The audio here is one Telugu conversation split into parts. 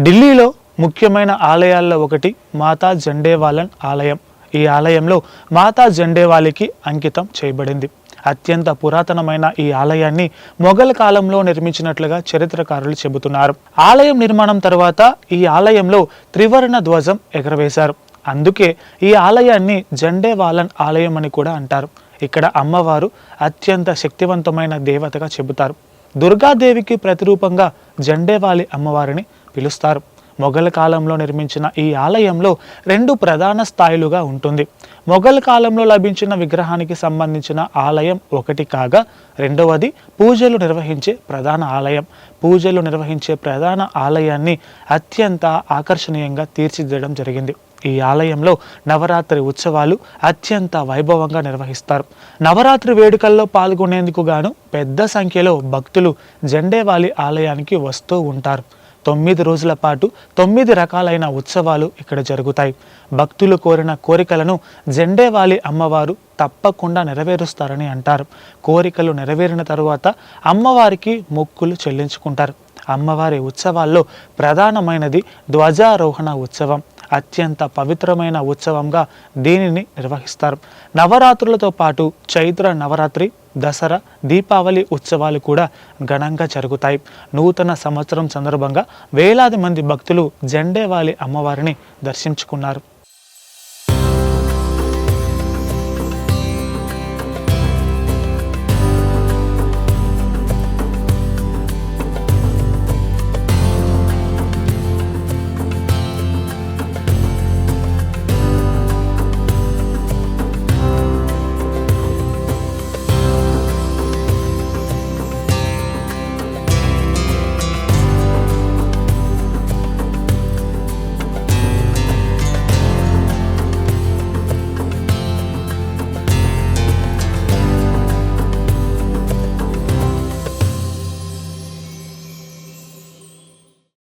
ఢిల్లీలో ముఖ్యమైన ఆలయాల్లో ఒకటి మాతా జండేవాలన్ ఆలయం. ఈ ఆలయంలో మాతా జండేవాలికి అంకితం చేయబడింది. అత్యంత పురాతనమైన ఈ ఆలయాన్ని మొఘల్ కాలంలో నిర్మించినట్లుగా చరిత్రకారులు చెబుతున్నారు. ఆలయం నిర్మాణం తర్వాత ఈ ఆలయంలో త్రివర్ణ ధ్వజం ఎగరవేశారు. అందుకే ఈ ఆలయాన్ని జండేవాలన్ ఆలయం అని కూడా అంటారు. ఇక్కడ అమ్మవారు అత్యంత శక్తివంతమైన దేవతగా చెబుతారు. దుర్గాదేవికి ప్రతిరూపంగా జండేవాలి అమ్మవారిని పిలుస్తారు. మొఘల్ కాలంలో నిర్మించిన ఈ ఆలయంలో 2 ప్రధాన స్థాయిలుగా ఉంటుంది. మొఘల్ కాలంలో లభించిన విగ్రహానికి సంబంధించిన ఆలయం ఒకటి కాగా, రెండవది పూజలు నిర్వహించే ప్రధాన ఆలయం. పూజలు నిర్వహించే ప్రధాన ఆలయాన్ని అత్యంత ఆకర్షణీయంగా తీర్చిదిద్దడం జరిగింది. ఈ ఆలయంలో నవరాత్రి ఉత్సవాలు అత్యంత వైభవంగా నిర్వహిస్తారు. నవరాత్రి వేడుకల్లో పాల్గొనేందుకు గాను పెద్ద సంఖ్యలో భక్తులు జండేవాలి ఆలయానికి వస్తూ ఉంటారు. 9 రోజుల పాటు 9 రకాలైన ఉత్సవాలు ఇక్కడ జరుగుతాయి. భక్తులు కోరిన కోరికలను జండేవాలి అమ్మవారు తప్పకుండా నెరవేరుస్తారని అంటారు. కోరికలు నెరవేరిన తరువాత అమ్మవారికి మొక్కులు చెల్లించుకుంటారు. అమ్మవారి ఉత్సవాల్లో ప్రధానమైనది ధ్వజారోహణ ఉత్సవం. అత్యంత పవిత్రమైన ఉత్సవంగా దీనిని నిర్వహిస్తారు. నవరాత్రులతో పాటు చైత్ర నవరాత్రి, దసరా, దీపావళి ఉత్సవాలు కూడా ఘనంగా జరుగుతాయి. నూతన సంవత్సరం సందర్భంగా వేలాది మంది భక్తులు జండేవాలి అమ్మవారిని దర్శించుకున్నారు.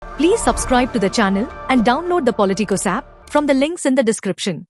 Please subscribe to the channel and download the Politicos app from the links in the description.